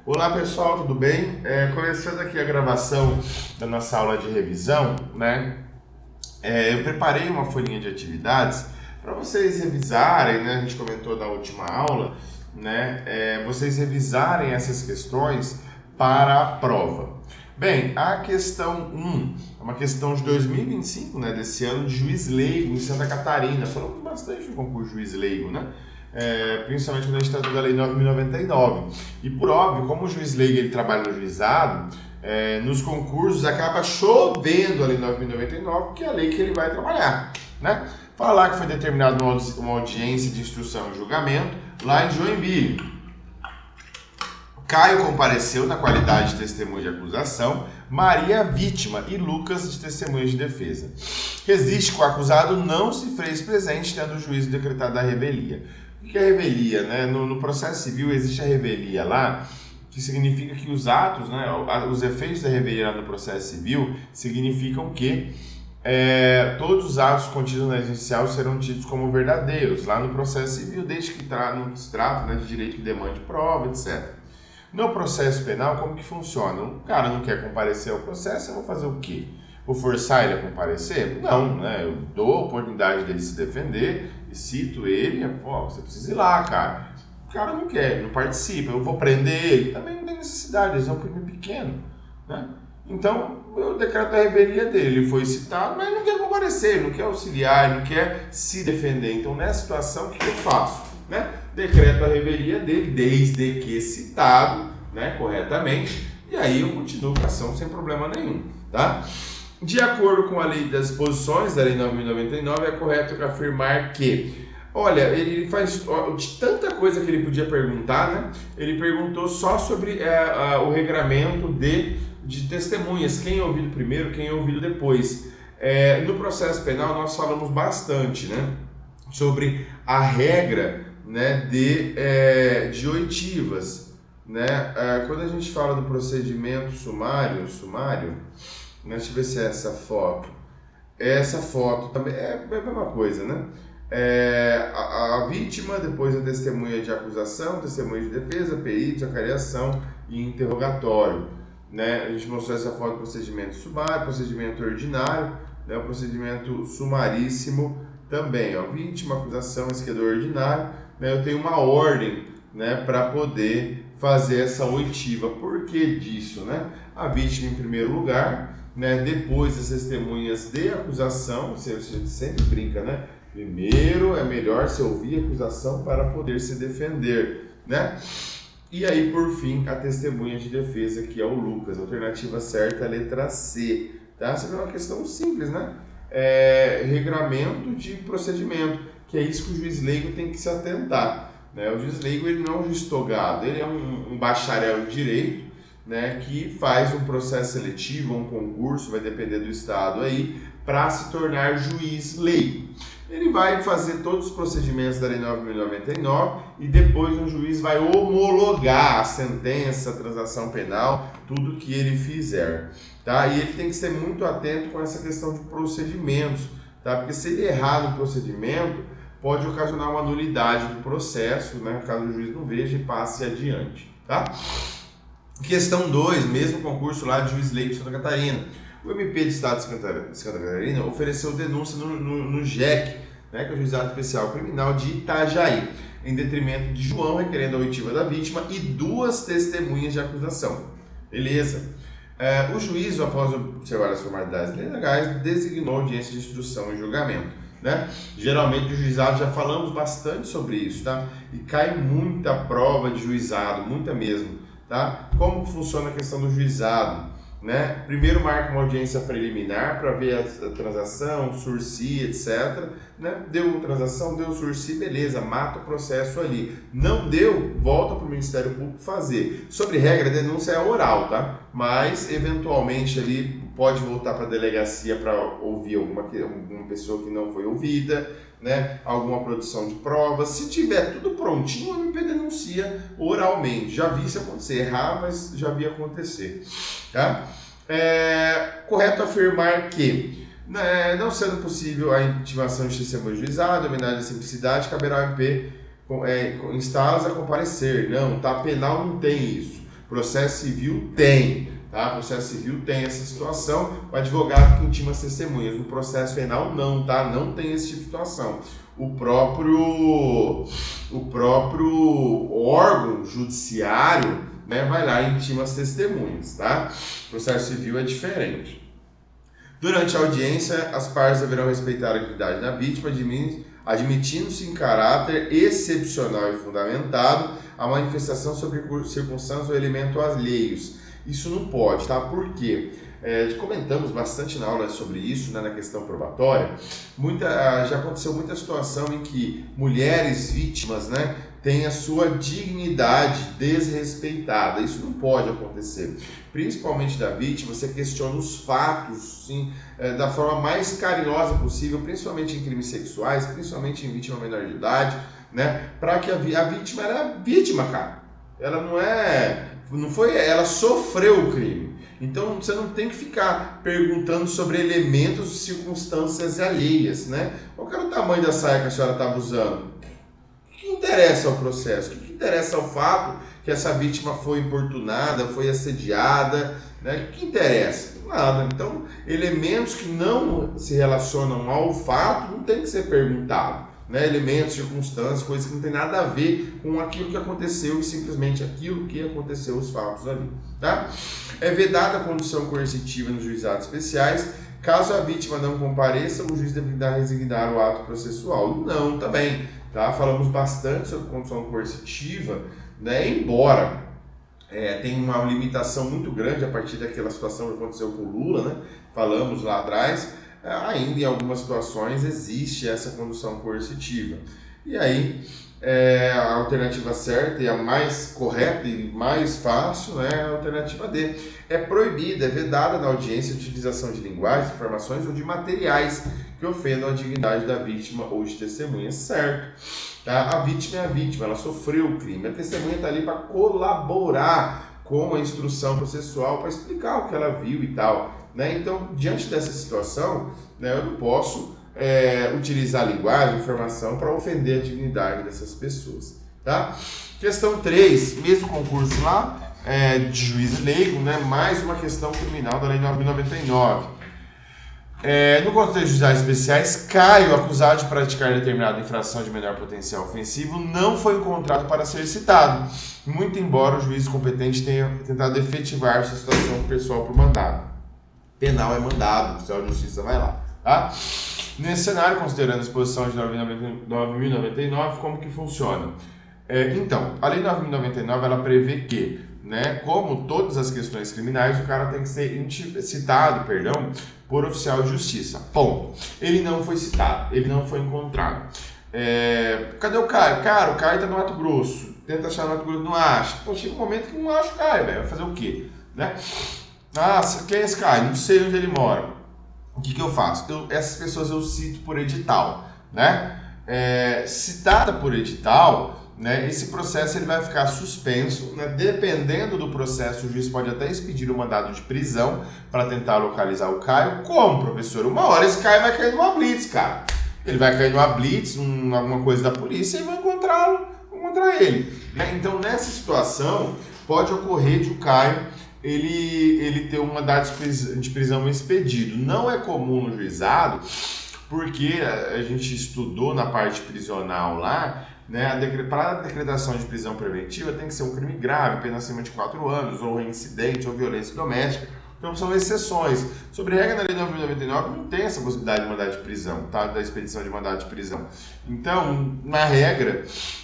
Olá pessoal, tudo bem? Começando aqui a gravação da nossa aula de revisão, né? Eu preparei uma folhinha de atividades para vocês revisarem, né? A gente comentou na última aula, né? Vocês revisarem essas questões para a prova. Bem, a questão 1 é uma questão de 2025, né? Desse ano de juiz leigo em Santa Catarina. Falamos bastante do concurso juiz leigo, né? Principalmente quando a gente trata da Lei 9.099. E por óbvio, como o juiz leigo ele trabalha no juizado, nos concursos acaba chovendo a Lei 9.099, que é a lei que ele vai trabalhar, né? Fala lá que foi determinada uma audiência de instrução e julgamento lá em Joinville. Caio compareceu na qualidade de testemunha de acusação, Maria vítima e Lucas de testemunha de defesa. Resiste que o acusado não se fez presente tendo o juízo decretado a revelia. O que é revelia, né? No processo civil existe a revelia lá, que significa que os atos, né, os efeitos da revelia no processo civil significam que todos os atos contidos na lei judicial serão tidos como verdadeiros lá no processo civil, desde que não se trata, né, de direito que demande prova, etc. No processo penal, como que funciona? O cara não quer comparecer ao processo, eu vou fazer o quê? Vou forçar ele a comparecer? Não, né? Eu dou a oportunidade dele se defender e cito ele, você precisa ir lá, cara. O cara não quer, não participa, eu vou prender ele. Também não tem necessidade, eles é um crime pequeno, né? Então, eu decreto a revelia dele, ele foi citado, mas ele não quer comparecer, ele não quer auxiliar, ele não quer se defender. Então, nessa situação, o que eu faço? Né? Decreto a revelia dele, desde que citado, né, corretamente, e aí eu continuo com a ação sem problema nenhum, tá? De acordo com a lei das disposições da Lei 9.099, é correto afirmar que, olha, ele faz de tanta coisa que ele podia perguntar, né? Ele perguntou só sobre o regramento de testemunhas, quem é ouvido primeiro, quem é ouvido depois. No processo penal nós falamos bastante, né, sobre a regra, né, de oitivas, né? Quando a gente fala do procedimento sumário, né, deixa eu ver se é essa foto. Essa foto também é a mesma coisa, né? A vítima, depois a testemunha de acusação, testemunha de defesa, perito, acariação e interrogatório, né? A gente mostrou essa foto do procedimento sumário, procedimento ordinário, né? O procedimento sumaríssimo também, ó, vítima, acusação, esquerdor ordinário, né? Eu tenho uma ordem, né, para poder fazer essa oitiva. Por que disso, né? A vítima em primeiro lugar, né? Depois as testemunhas de acusação, você sempre brinca, né? Primeiro é melhor se ouvir a acusação para poder se defender, né? E aí, por fim, a testemunha de defesa, que é o Lucas. A alternativa certa é a letra C, tá? Essa é uma questão simples, né? Regramento de procedimento, que é isso que o juiz leigo tem que se atentar, né? O juiz leigo ele não é um juiz togado, ele é um bacharel em direito, né, que faz um processo seletivo, um concurso, vai depender do estado aí, para se tornar juiz leigo. Ele vai fazer todos os procedimentos da Lei 9.099 e depois um juiz vai homologar a sentença, a transação penal, tudo que ele fizer, tá? E ele tem que ser muito atento com essa questão de procedimentos, tá? Porque se ele errar no procedimento, pode ocasionar uma nulidade do processo, né? Caso o juiz não veja e passe adiante, tá? Questão 2, mesmo concurso lá de juiz leigo de Santa Catarina. O MP de Estado de Santa Catarina ofereceu denúncia no JEC, né, que é o Juizado Especial Criminal de Itajaí, em detrimento de João, requerendo a oitiva da vítima e 2 testemunhas de acusação. Beleza. O juízo, após observar as formalidades legais, designou audiência de instrução e julgamento, né? Geralmente o juizado, já falamos bastante sobre isso, tá? E cai muita prova de juizado, muita mesmo, tá? Como funciona a questão do juizado, né? Primeiro marca uma audiência preliminar para ver a transação, sursi, etc, né? Deu transação, deu sursi, beleza, mata o processo ali. Não deu, volta para o Ministério Público fazer. Sobre regra, a denúncia é oral, tá? Mas eventualmente ali pode voltar para a delegacia para ouvir alguma pessoa que não foi ouvida, né? Alguma produção de provas. Se tiver tudo prontinho, o MP denuncia oralmente. Já vi isso acontecer, errar, mas já vi acontecer, tá? Correto afirmar que, não sendo possível a intimação de testemunho juizado, homenagem à simplicidade, caberá ao MP instá-los a comparecer. Não, tá? Penal não tem isso. Processo civil tem, tá? Processo civil tem essa situação, o advogado que intima as testemunhas. No processo penal não, tá? Não tem esse tipo de situação. O próprio órgão judiciário, né, vai lá e intima as testemunhas, tá? O processo civil é diferente. Durante a audiência, as partes deverão respeitar a atividade da vítima, admitindo-se em caráter excepcional e fundamentado a manifestação sobre circunstâncias ou elementos alheios. Isso não pode, tá? Por quê? Comentamos bastante na aula sobre isso, né, na questão probatória. Já aconteceu muita situação em que mulheres vítimas, né, têm a sua dignidade desrespeitada. Isso não pode acontecer. Principalmente da vítima, você questiona os fatos, sim, da forma mais carinhosa possível, principalmente em crimes sexuais, principalmente em vítima menor de idade, né, para que a vítima era vítima, cara. Ela ela sofreu o crime. Então você não tem que ficar perguntando sobre elementos e circunstâncias alheias, né? Qual era o tamanho da saia que a senhora estava usando? O que interessa ao processo? O que interessa ao fato que essa vítima foi importunada, foi assediada, né? O que interessa? Nada. Então, elementos que não se relacionam ao fato não tem que ser perguntado. Né, elementos, circunstâncias, coisas que não tem nada a ver com aquilo que aconteceu e simplesmente aquilo que aconteceu, os fatos ali. Tá? É vedada a condução coercitiva nos juizados especiais. Caso a vítima não compareça, o juiz deverá resignar o ato processual. Não, também. Tá? Falamos bastante sobre condução coercitiva, né? Embora tem uma limitação muito grande a partir daquela situação que aconteceu com o Lula, né? Falamos lá atrás. Ainda em algumas situações existe essa condução coercitiva. E aí, a alternativa certa e a mais correta e mais fácil, né, é a alternativa D. É proibida, é vedada na audiência a utilização de linguagens, informações ou de materiais que ofendam a dignidade da vítima ou de testemunha, certo? Tá? A vítima é a vítima, ela sofreu o crime. A testemunha está ali para colaborar com a instrução processual, para explicar o que ela viu e tal. Né? Então, diante dessa situação, né, eu não posso utilizar linguagem, informação para ofender a dignidade dessas pessoas. Tá? Questão 3, mesmo concurso lá, de juiz leigo, né, mais uma questão criminal da Lei 9.099. No contexto de juizados especiais, Caio, acusado de praticar determinada infração de menor potencial ofensivo, não foi encontrado para ser citado, muito embora o juiz competente tenha tentado efetivar essa situação pessoal por mandado. Penal é mandado, o oficial de justiça vai lá. Tá? Nesse cenário, considerando a exposição de 9.099, como que funciona? Então, a Lei 9.099 ela prevê que, né, como todas as questões criminais, o cara tem que ser citado, por oficial de justiça. Ponto. Ele não foi citado, ele não foi encontrado. Cadê o Caio? Cara, o Caio tá no Mato Grosso. Tenta achar no Mato Grosso, não acha. Pô, chega um momento que não acha o Caio, velho. Vai fazer o quê? Né? Quem é esse Caio? Não sei onde ele mora. O que eu faço? Essas pessoas eu cito por edital, né? Citada por edital, né, esse processo ele vai ficar suspenso, né? Dependendo do processo, o juiz pode até expedir o mandado de prisão para tentar localizar o Caio. Como, professor? Uma hora esse Caio vai cair numa blitz, cara. Ele vai cair numa blitz, alguma coisa da polícia e vai encontrar ele. Né? Então, nessa situação, pode ocorrer de o Caio ele ter um mandado de prisão expedido. Não é comum no juizado, porque a gente estudou na parte prisional lá, né, para a decretação de prisão preventiva tem que ser um crime grave, pena acima de 4 anos, ou reincidente, ou violência doméstica. Então são exceções. Sobre regra na Lei 9.099 não tem essa possibilidade de mandado de prisão, tá? Da expedição de mandado de prisão. Então, na regra,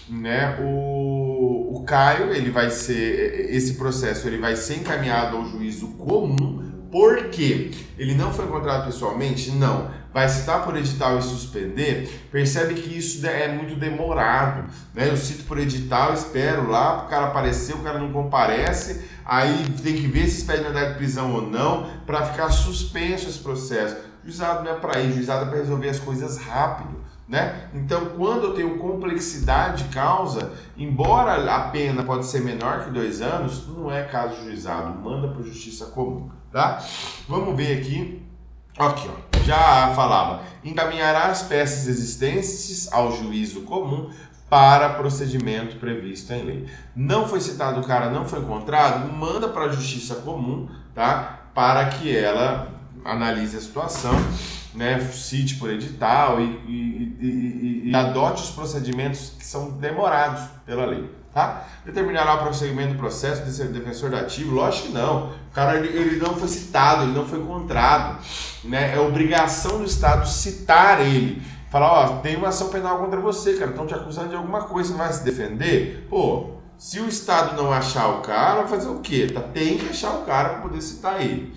né, o Caio, esse processo ele vai ser encaminhado ao juízo comum. Por quê? Ele não foi encontrado pessoalmente? Não. Vai citar por edital e suspender? Percebe que isso é muito demorado, né? Eu cito por edital, espero lá, o cara aparecer, o cara não comparece, aí tem que ver se pede mandado de prisão ou não, para ficar suspenso esse processo. O juizado não é para ir, o juizado é para resolver as coisas rápido, né? Então, quando eu tenho complexidade de causa, embora a pena pode ser menor que 2 anos, não é caso de juizado, manda para a justiça comum, tá? Vamos ver aqui. Aqui, ó, já falava, encaminhará as peças existentes ao juízo comum para procedimento previsto em lei. Não foi citado o cara, não foi encontrado, manda para a Justiça Comum, tá? Para que ela analise a situação, né? Cite por edital e adote os procedimentos que são demorados pela lei. Tá? Determinará o prosseguimento do processo de ser defensor da ativo? Lógico que não. O cara ele não foi citado, ele não foi encontrado, né? É obrigação do Estado citar ele. Falar, ó, tem uma ação penal contra você, cara, estão te acusando de alguma coisa, você vai se defender? Pô, se o Estado não achar o cara, vai fazer o quê? Tem que achar o cara para poder citar ele.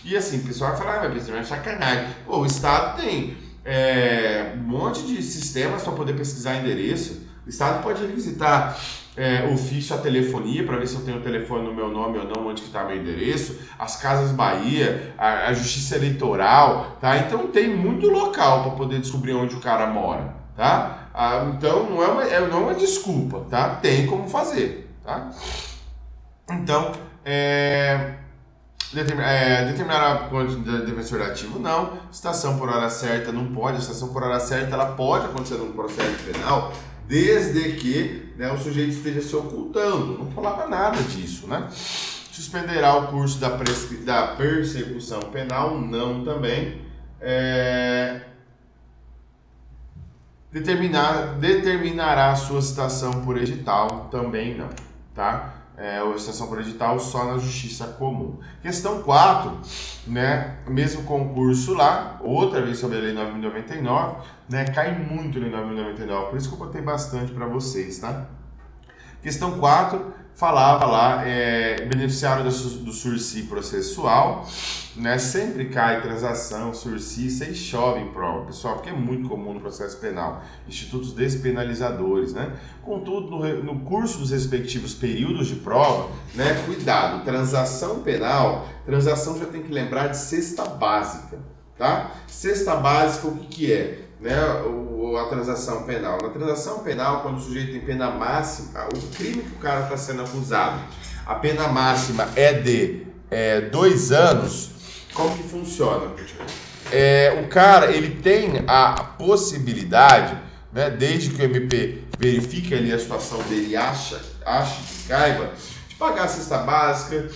E assim, o pessoal vai falar, mas isso é sacanagem. Pô, o Estado tem um monte de sistemas para poder pesquisar endereço. O Estado pode visitar ofício a telefonia para ver se eu tenho o telefone no meu nome ou não, onde que está meu endereço, as Casas Bahia, a Justiça Eleitoral, tá? Então tem muito local para poder descobrir onde o cara mora, tá? Então não é uma desculpa, tá? Tem como fazer, tá? Então, determinar a conta de defensor ativo, não. Citação por hora certa não pode. A citação por hora certa ela pode acontecer num processo penal, desde que, né, o sujeito esteja se ocultando. Não falava nada disso, né? Suspenderá o curso da persecução penal? Não também. Determinará a sua citação por edital? Também não, tá? A citação por edital só na Justiça Comum. Questão 4, né? Mesmo concurso lá, outra vez sobre a Lei 9.099, né? Cai muito na Lei 9.099, por isso que eu botei bastante para vocês, tá? Questão 4, falava lá, beneficiário do sursi processual, né? Sempre cai transação, sursi, sem chove em prova, pessoal, porque é muito comum no processo penal, institutos despenalizadores, né? Contudo, no curso dos respectivos períodos de prova, né? Cuidado, transação penal, transação já tem que lembrar de cesta básica, tá? Cesta básica, o que é? Né, a transação penal. Na transação penal, quando o sujeito tem pena máxima, o crime que o cara está sendo acusado, a pena máxima é de 2 anos, como que funciona? O cara ele tem a possibilidade, né, desde que o MP verifique ali a situação dele, acha que caiba, de pagar a cesta básica,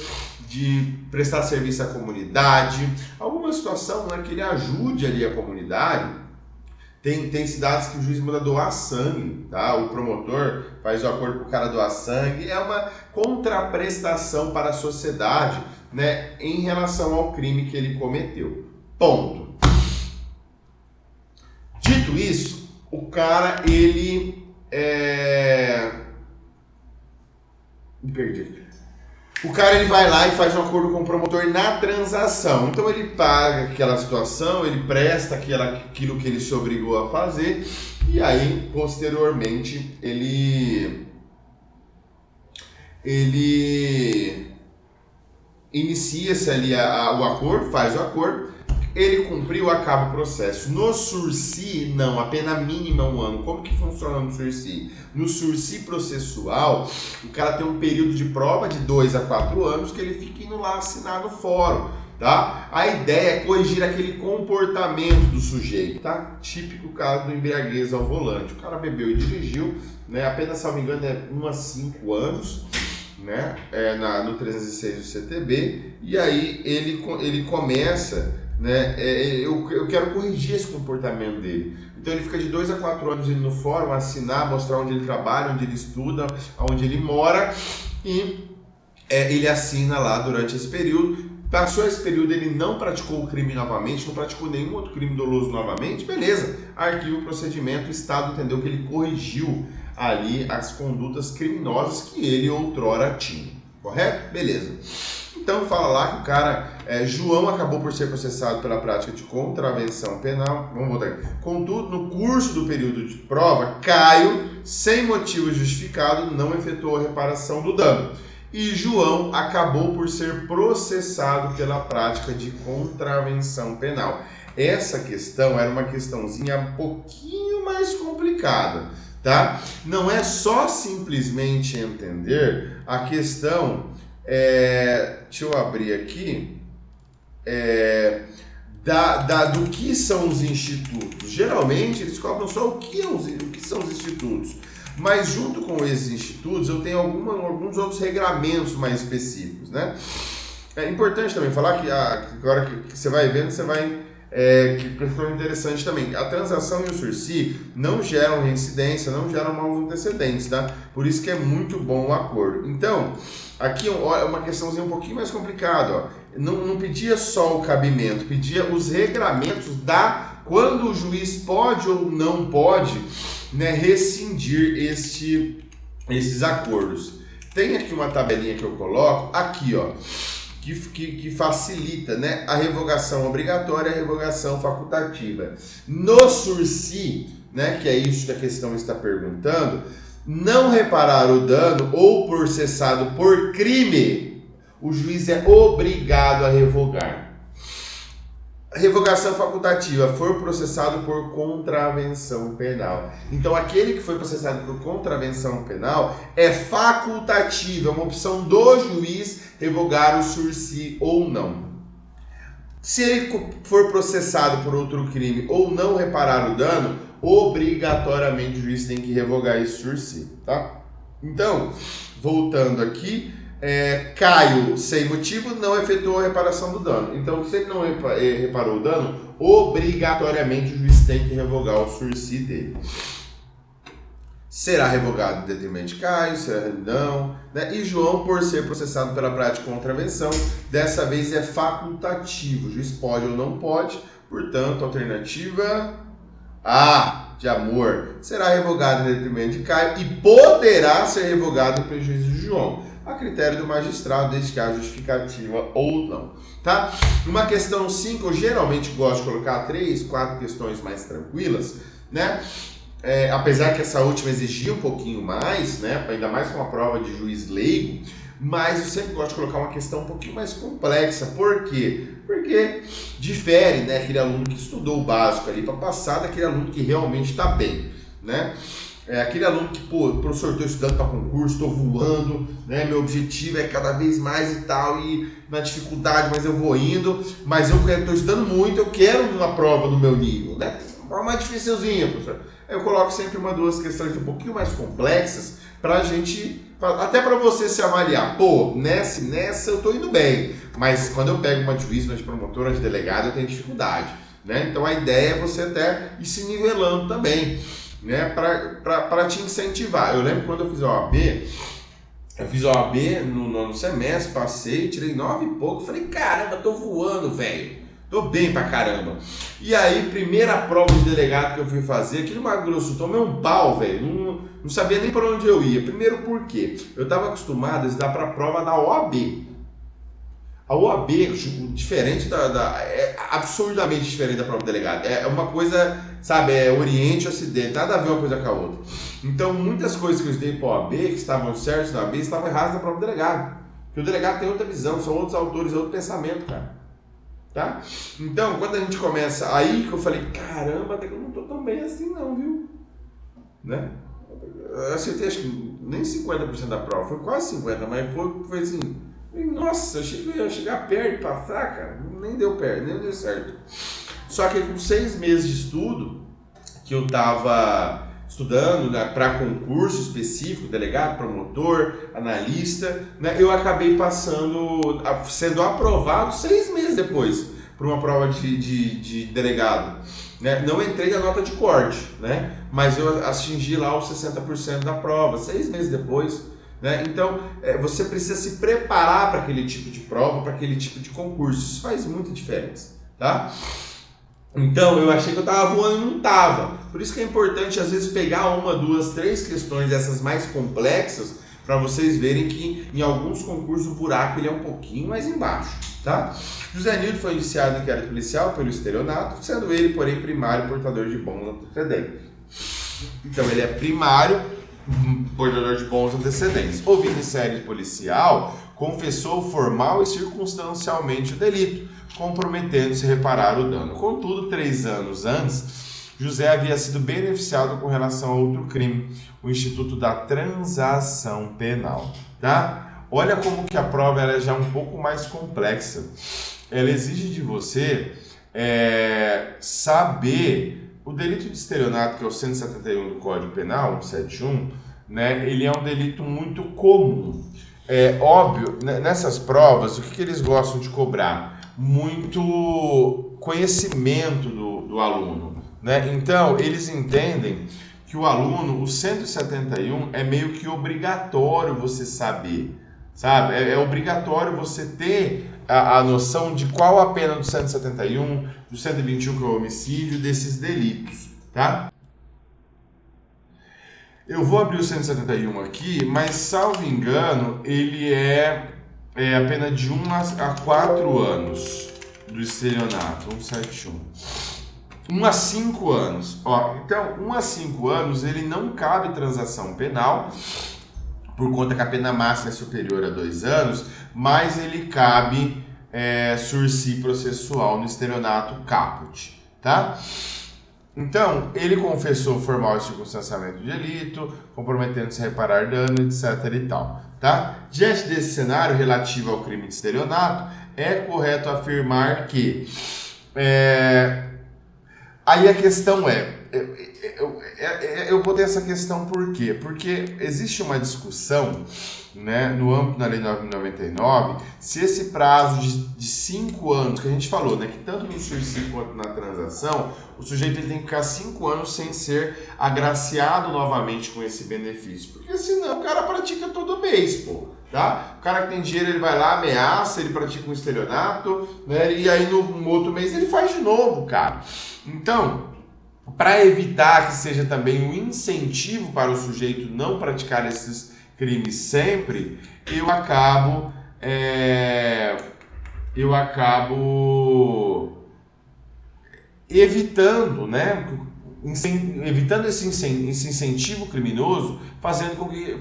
de prestar serviço à comunidade, alguma situação, né, que ele ajude ali a comunidade. Tem cidades que o juiz manda doar sangue, tá? O promotor faz o acordo para o cara doar sangue. É uma contraprestação para a sociedade, né, em relação ao crime que ele cometeu. Ponto. Dito isso, o cara, ele Me perdi. O cara ele vai lá e faz um acordo com o promotor na transação. Então ele paga aquela situação, ele presta aquilo que ele se obrigou a fazer e aí posteriormente ele inicia-se ali o acordo, faz o acordo, ele cumpriu, acaba o processo. No sursi, não, a pena mínima é 1 ano. Como que funciona no sursi? No sursi processual, o cara tem um período de prova de 2 a 4 anos que ele fica indo lá assinar no fórum, tá? A ideia é corrigir aquele comportamento do sujeito, tá? Típico caso do embriaguez ao volante. O cara bebeu e dirigiu, né? Apenas, se não me engano, 1 a 5 anos, né? No 306 do CTB. E aí ele começa... né? Eu quero corrigir esse comportamento dele. Então ele fica de 2 a 4 anos indo no fórum, assinar, mostrar onde ele trabalha, onde ele estuda, onde ele mora, e ele assina lá durante esse período. Passou esse período, ele não praticou o crime novamente, não praticou nenhum outro crime doloso novamente, beleza, arquiva o procedimento, o Estado entendeu que ele corrigiu ali as condutas criminosas que ele outrora tinha, correto? Beleza. Então fala lá que o cara, João, acabou por ser processado pela prática de contravenção penal. Vamos voltar aqui. Contudo, no curso do período de prova, Caio, sem motivo justificado, não efetuou a reparação do dano. E João acabou por ser processado pela prática de contravenção penal. Essa questão era uma questãozinha um pouquinho mais complicada, tá? Não é só simplesmente entender a questão... deixa eu abrir aqui, do que são os institutos. Geralmente eles cobram só o que são os institutos, Mas junto com esses institutos eu tenho alguns outros regramentos mais específicos, né? É importante também falar que agora que você vai vendo, você vai... que questão interessante também, a transação e o sursi não geram reincidência, não geram maus antecedentes, tá? Por isso que é muito bom o acordo. Então, aqui é uma questãozinha um pouquinho mais complicada, ó. Não pedia só o cabimento, pedia os regramentos quando o juiz pode ou não pode, né, rescindir esses acordos. Tem aqui uma tabelinha que eu coloco, aqui, ó, que facilita, né, a revogação obrigatória e a revogação facultativa. No sursi, né, que é isso que a questão está perguntando, não reparar o dano ou processado por crime, o juiz é obrigado a revogar. Revogação facultativa, for processado por contravenção penal. Então, aquele que foi processado por contravenção penal é facultativa, é uma opção do juiz revogar o sursi ou não. Se ele for processado por outro crime ou não reparar o dano, obrigatoriamente o juiz tem que revogar esse sursi, tá? Então, voltando aqui, Caio, sem motivo, não efetuou a reparação do dano. Então, se ele não reparou o dano, obrigatoriamente o juiz tem que revogar o sursi dele. Será revogado em detrimento de Caio, será não, né? E João, por ser processado pela prática de contravenção, dessa vez é facultativo. O juiz pode ou não pode, portanto, alternativa A, de amor, será revogado em detrimento de Caio e poderá ser revogado em prejuízo de João, a critério do magistrado, desde que haja justificativa ou não, tá? Uma questão 5, eu geralmente gosto de colocar 3, 4 questões mais tranquilas, né? Apesar que essa última exigia um pouquinho mais, né? Ainda mais com a prova de juiz leigo, mas eu sempre gosto de colocar uma questão um pouquinho mais complexa. Por quê? Porque difere, né, aquele aluno que estudou o básico ali para passar daquele aluno que realmente está bem, né? Aquele aluno que, pô, professor, estou estudando para concurso, estou voando, né? Meu objetivo é cada vez mais e tal, e na dificuldade, mas eu vou indo, mas eu estou estudando muito, eu quero uma prova no meu nível, né? Uma dificilzinha, professor. Eu coloco sempre duas questões um pouquinho mais complexas para a gente, até para você se avaliar. Pô, nessa eu estou indo bem, mas quando eu pego uma de juiz, uma de promotora, de delegado, eu tenho dificuldade, né? Então a ideia é você até ir se nivelando também, né, para te incentivar. Eu lembro quando eu fiz a OAB no nono semestre, passei, tirei 9 e pouco, falei, caramba, tô voando, velho, tô bem pra caramba. E aí, primeira prova de delegado que eu fui fazer, aqui no Mato Grosso, tomei um pau, velho, não sabia nem para onde eu ia. Primeiro por quê? Eu tava acostumado a estudar pra prova da OAB. A OAB, diferente é absurdamente diferente da prova de delegado. É uma coisa, sabe, Oriente e Ocidente, nada a ver uma coisa com a outra. Então, muitas coisas que eu estudei para a OAB, que estavam certas na OAB, estavam erradas na prova do delegado. Porque o delegado tem outra visão, são outros autores, outro pensamento, cara. Tá? Então, quando a gente começa, aí que eu falei, caramba, até que eu não tô tão bem assim não, viu? Né? Eu acertei, acho que nem 50% da prova, foi quase 50%, mas foi assim... Nossa, eu achei que eu ia chegar perto de passar, cara. Nem deu certo. Só que com 6 meses de estudo, que eu tava estudando, né, para concurso específico, delegado, promotor, analista, né, eu acabei sendo aprovado 6 meses depois para uma prova de delegado. Né? Não entrei na nota de corte, né, mas eu atingi lá os 60% da prova, 6 meses depois. Né? Então, você precisa se preparar para aquele tipo de prova, para aquele tipo de concurso. Isso faz muita diferença, tá? Então, eu achei que eu estava voando e não estava. Por isso que é importante, às vezes, pegar 1, 2, 3 questões dessas mais complexas para vocês verem que em alguns concursos o buraco ele é um pouquinho mais embaixo, tá? José Nildo foi indiciado no inquérito policial pelo estelionato, sendo ele, porém, primário portador de bons antecedentes. Então, ele é primário portador de bons antecedentes. Ouvido em série policial, confessou formal e circunstancialmente o delito, comprometendo-se a reparar o dano. Contudo, 3 anos antes, José havia sido beneficiado com relação a outro crime, o Instituto da Transação Penal. Tá? Olha como que a prova ela é já um pouco mais complexa. Ela exige de você saber... O delito de estelionato, que é o 171 do Código Penal, 171, né, ele é um delito muito comum. É óbvio, nessas provas, o que eles gostam de cobrar? Muito conhecimento do aluno, né? Então, eles entendem que o aluno, o 171, é meio que obrigatório você saber, sabe? É obrigatório você ter a noção de qual a pena do 171, do 121, que é o homicídio, desses delitos, tá? Eu vou abrir o 171 aqui, mas, salvo engano, ele é a pena de 1 a 4 anos do estelionato, 171. 1 a 5 anos. Ó, então, 1 a 5 anos, ele não cabe transação penal, por conta que a pena máxima é superior a 2 anos, mas ele cabe sursi processual no estelionato caput, tá? Então, ele confessou formal circunstanciamento de delito, comprometendo-se a reparar dano, etc. e tal, tá? Diante desse cenário relativo ao crime de estelionato, é correto afirmar que... Aí a questão eu botei essa questão por quê? Porque existe uma discussão, né, no âmbito da Lei 9.099, se esse prazo de 5 anos, que a gente falou, né, que tanto no sursi quanto na transação, o sujeito ele tem que ficar 5 anos sem ser agraciado novamente com esse benefício. Porque senão o cara pratica todo mês, pô. Tá? O cara que tem dinheiro, ele vai lá, ameaça, ele pratica um estelionato, né, e aí no outro mês ele faz de novo, cara. Então, para evitar que seja também um incentivo para o sujeito não praticar esses crimes sempre, eu acabo evitando, né? Evitando esse incentivo criminoso, fazendo com que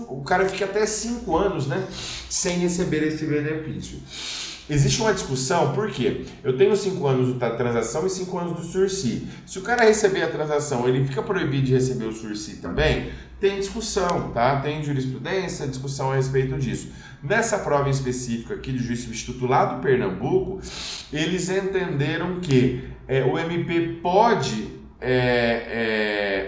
o cara fique até 5 anos, né, sem receber esse benefício. Existe uma discussão, por quê? Eu tenho 5 anos da transação e 5 anos do sursi. Se o cara receber a transação, ele fica proibido de receber o sursi também? Tem discussão, tá? Tem jurisprudência, discussão a respeito disso. Nessa prova em específico aqui do juiz substituto lá do Pernambuco, eles entenderam que o MP pode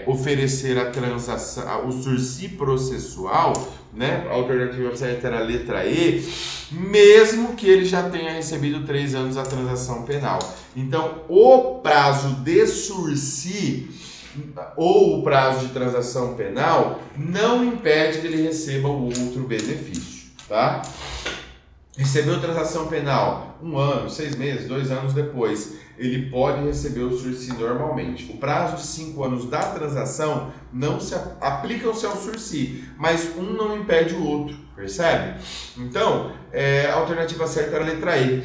oferecer a transação, o sursi processual, né? A alternativa certa era a letra E, mesmo que ele já tenha recebido 3 anos da transação penal. Então, o prazo de sursi ou o prazo de transação penal não impede que ele receba o outro benefício, tá? Recebeu transação penal 1 ano, 6 meses, 2 anos depois, ele pode receber o sursi normalmente. O prazo de 5 anos da transação não se aplica-se ao sursi, mas um não impede o outro, percebe? Então, a alternativa certa era a letra E.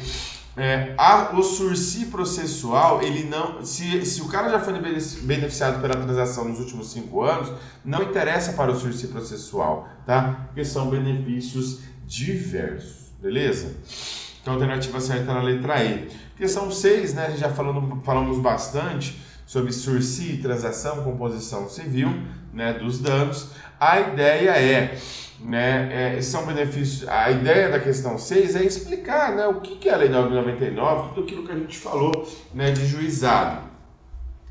O sursi processual, ele não, se o cara já foi beneficiado pela transação nos últimos 5 anos, não interessa para o sursi processual, tá? Porque são benefícios diversos, beleza? Então a alternativa certa era a letra E. Questão 6, né, a gente já falamos bastante sobre sursi, transação, composição civil, né, dos danos. A ideia são benefícios. A ideia da questão 6 é explicar, né, o que é a Lei 9.099, tudo aquilo que a gente falou, né, de juizado.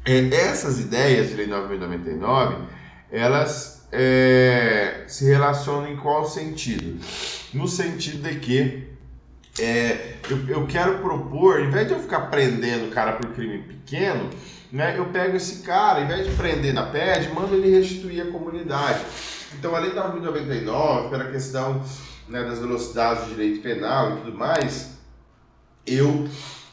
Essas ideias de Lei 9.099, elas se relacionam em qual sentido? No sentido de que eu quero propor, em vez de eu ficar prendendo o cara por crime pequeno, né, eu pego esse cara, em vez de prender na PED, mando ele restituir a comunidade. Então, além da 9.099, pela questão, né, das velocidades do direito penal e tudo mais, eu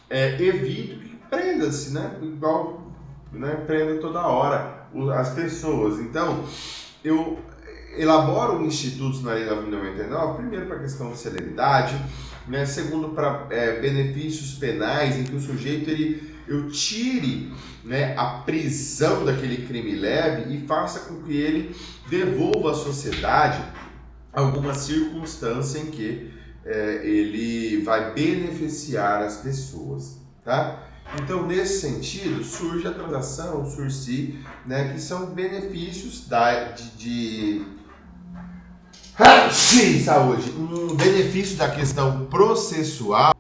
evito que prenda-se, né, igual, né, prenda toda hora as pessoas. Então, eu elaboro institutos na Lei 9.099, primeiro para a questão de celeridade, né, segundo para benefícios penais, em que o sujeito eu tire, né, a prisão daquele crime leve e faça com que ele devolva à sociedade alguma circunstância em que ele vai beneficiar as pessoas, tá? Então, nesse sentido, surge a transação, o sursi, né, que são benefícios saúde, um benefício da questão processual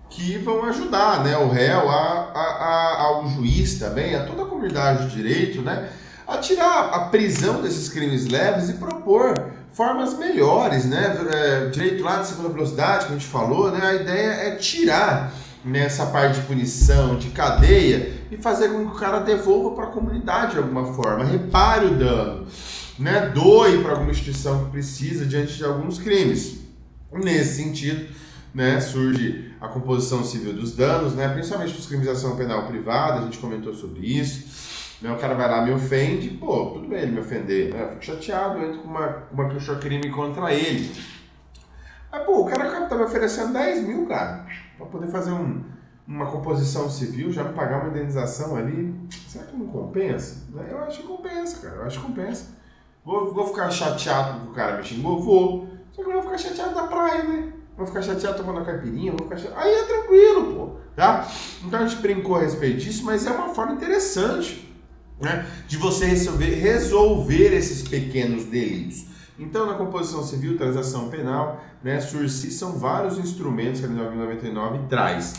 que vão ajudar, né, o réu, ao juiz também, a toda a comunidade de direito, né, a tirar a prisão desses crimes leves e propor formas melhores, né? Direito lá de segunda velocidade, que a gente falou, né? A ideia é tirar nessa parte de punição, de cadeia, e fazer com que o cara devolva para a comunidade de alguma forma, repare o dano, né? Doe para alguma instituição que precisa diante de alguns crimes. Nesse sentido, né, surge a composição civil dos danos, né, principalmente dos crimes de ação penal privada, a gente comentou sobre isso, né, o cara vai lá, me ofende, pô, tudo bem ele me ofender, né, eu fico chateado, eu entro com uma queixa-crime contra ele. Mas, pô, o cara tá me oferecendo 10 mil, cara, pra poder fazer uma composição civil, já me pagar uma indenização ali, será que não compensa? Eu acho que compensa, cara, eu acho que compensa. Vou ficar chateado porque o cara me xingou? Vou. Só que eu vou ficar chateado na praia, né? Vou ficar chateado tomando a caipirinha, vou ficar chateado. Aí é tranquilo, pô, tá? Então a gente brincou a respeito disso, mas é uma forma interessante, né, de você resolver esses pequenos delitos. Então, na composição civil, transação penal, né, SURSI são vários instrumentos que a 9.099 traz.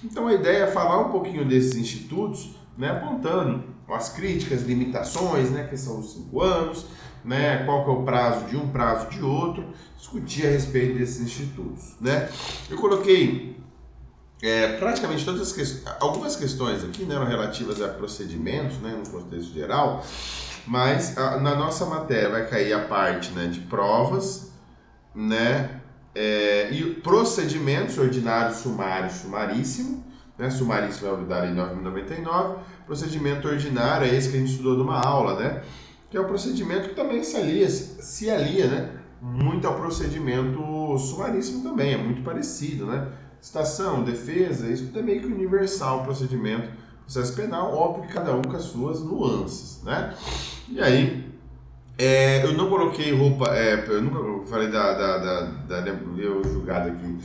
Então, a ideia é falar um pouquinho desses institutos, né, apontando as críticas, limitações, né, que são os 5 anos, né, qual que é o prazo de um, prazo de outro, discutir a respeito desses institutos, né. Eu coloquei praticamente todas as questões, algumas questões aqui, né, relativas a procedimentos, né, no contexto geral, mas na nossa matéria vai cair a parte, né, de provas, né, e procedimentos ordinário, sumário, sumaríssimo, né, sumaríssimo é o da Lei 9.099, procedimento ordinário é esse que a gente estudou numa aula, né, que é o procedimento que também se alia, né, muito ao procedimento sumaríssimo também, é muito parecido, né, citação, defesa, isso é meio que universal o procedimento, processo penal, óbvio que cada um com as suas nuances, né, e aí, eu não coloquei roupa, eu nunca falei eu julgado aqui,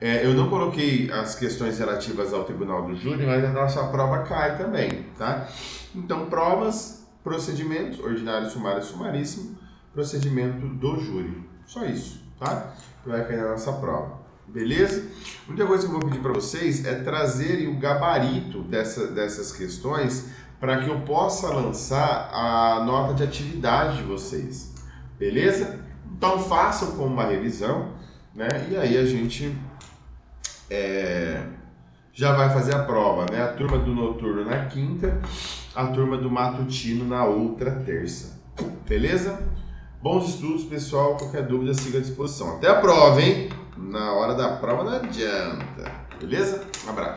eu não coloquei as questões relativas ao tribunal do júri, mas a nossa prova cai também, tá? Então, provas, procedimentos, ordinário, sumário, sumaríssimo, procedimento do júri. Só isso, tá? Vai cair na nossa prova. Beleza? A única coisa que eu vou pedir para vocês é trazerem o gabarito dessas questões para que eu possa lançar a nota de atividade de vocês. Beleza? Então, façam como uma revisão, né? E aí a gente já vai fazer a prova, né? A turma do noturno na quinta, a turma do matutino na outra terça. Beleza? Bons estudos, pessoal. Qualquer dúvida, siga à disposição. Até a prova, hein? Na hora da prova não adianta. Beleza? Um abraço.